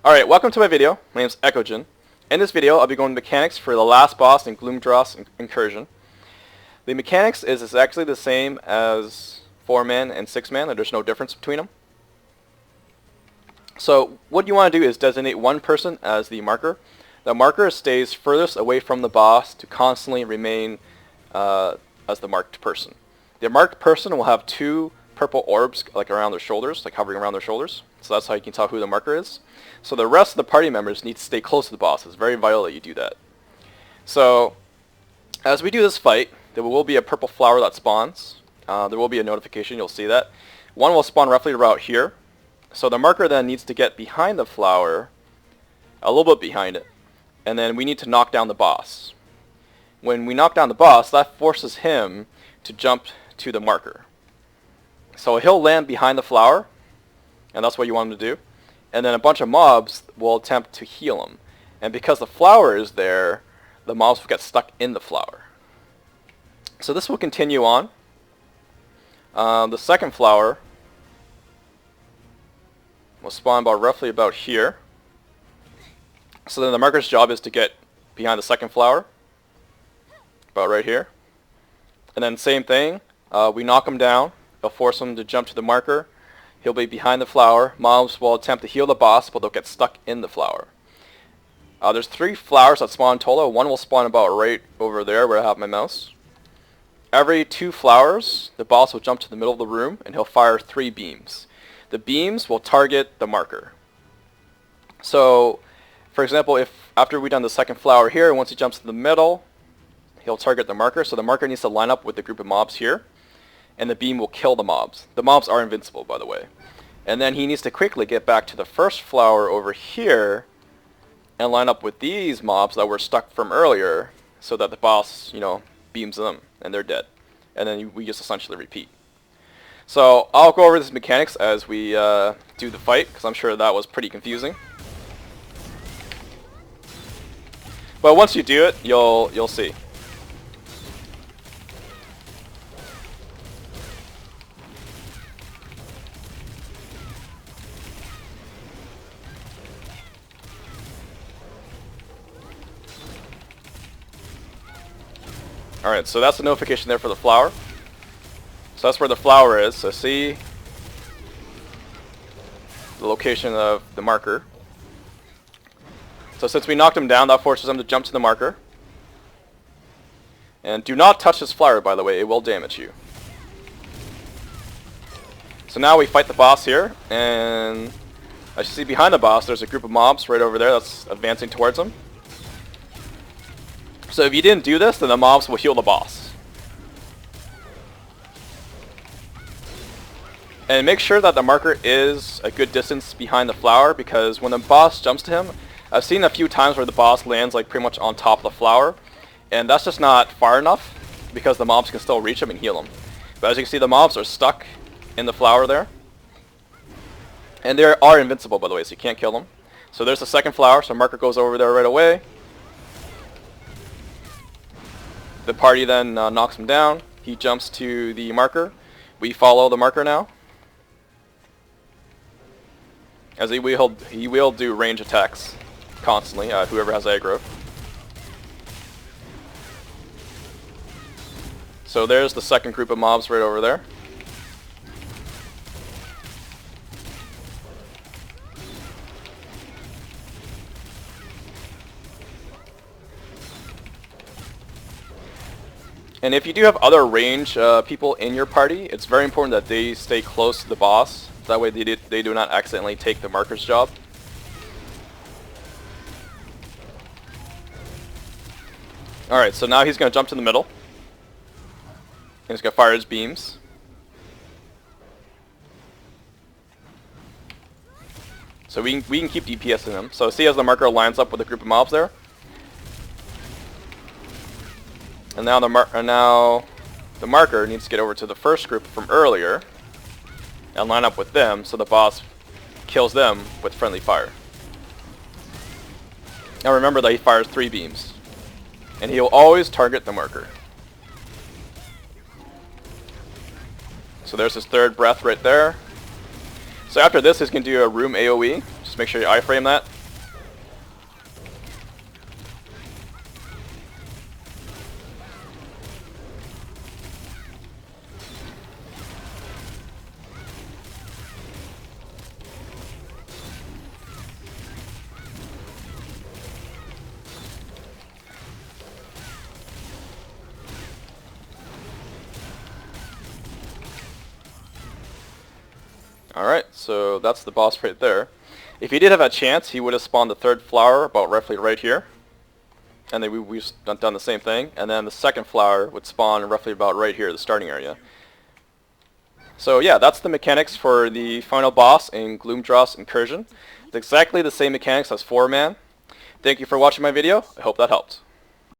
Alright, welcome to my video. My name is Eckogen. In this video, I'll be going to mechanics for the last boss in Gloomdross Incursion. The mechanics is exactly the same as 4-man and 6-man. There's no difference between them. So, what you want to do is designate one person as the marker. The marker stays furthest away from the boss to constantly remain as the marked person. The marked person will have two purple orbs like around their shoulders, like hovering around their shoulders. So that's how you can tell who the marker is. So the rest of the party members need to stay close to the boss. It's very vital that you do that. So as we do this fight, there will be a purple flower that spawns. There will be a notification, you'll see that. One will spawn roughly about here. So the marker then needs to get behind the flower, a little bit behind it, and then we need to knock down the boss. When we knock down the boss, that forces him to jump to the marker. So he'll land behind the flower, and that's what you want him to do. And then a bunch of mobs will attempt to heal him. And because the flower is there, the mobs will get stuck in the flower. So this will continue on. The second flower will spawn roughly about here. So then the marker's job is to get behind the second flower, about right here. And then same thing, we knock him down. It'll force him to jump to the marker. He'll be behind the flower. Mobs will attempt to heal the boss, but they'll get stuck in the flower. There's 3 flowers that spawn total. One will spawn about right over there where I have my mouse. Every 2 flowers, the boss will jump to the middle of the room, and he'll fire 3 beams. The beams will target the marker. So, for example, if after we've done the second flower here, once he jumps to the middle, he'll target the marker. So the marker needs to line up with the group of mobs here, and the beam will kill the mobs. The mobs are invincible, by the way. And then he needs to quickly get back to the first flower over here and line up with these mobs that were stuck from earlier so that the boss, beams them and they're dead. And then we just essentially repeat. So I'll go over this mechanics as we do the fight, because I'm sure that was pretty confusing. But once you do it, you'll see. Alright, so that's the notification there for the flower. So that's where the flower is. So see the location of the marker. So since we knocked him down, that forces him to jump to the marker. And do not touch this flower, by the way. It will damage you. So now we fight the boss here. And as you see behind the boss, there's a group of mobs right over there that's advancing towards him. So if you didn't do this, then the mobs will heal the boss. And make sure that the marker is a good distance behind the flower, because when the boss jumps to him, I've seen a few times where the boss lands like pretty much on top of the flower, and that's just not far enough because the mobs can still reach him and heal him. But as you can see, the mobs are stuck in the flower there. And they are invincible, by the way, so you can't kill them. So there's the second flower, so marker goes over there right away. The party then knocks him down. He jumps to the marker. We follow the marker now. As he will do range attacks constantly, whoever has aggro. So there's the second group of mobs right over there. And if you do have other range people in your party, it's very important that they stay close to the boss. That way they do not accidentally take the marker's job. Alright, so now he's going to jump to the middle. And he's going to fire his beams. So we can keep DPSing him. So see as the marker lines up with a group of mobs there. And now the marker needs to get over to the first group from earlier and line up with them so the boss kills them with friendly fire. Now remember that he fires 3 beams. And he will always target the marker. So there's his third breath right there. So after this, he's going to do a room AoE. Just make sure you iframe that. Alright, so that's the boss right there. If he did have a chance, he would have spawned the third flower about roughly right here. And then we've done the same thing. And then the second flower would spawn roughly about right here, the starting area. So yeah, that's the mechanics for the final boss in Gloomdross Incursion. It's exactly the same mechanics as 4-man. Thank you for watching my video. I hope that helped.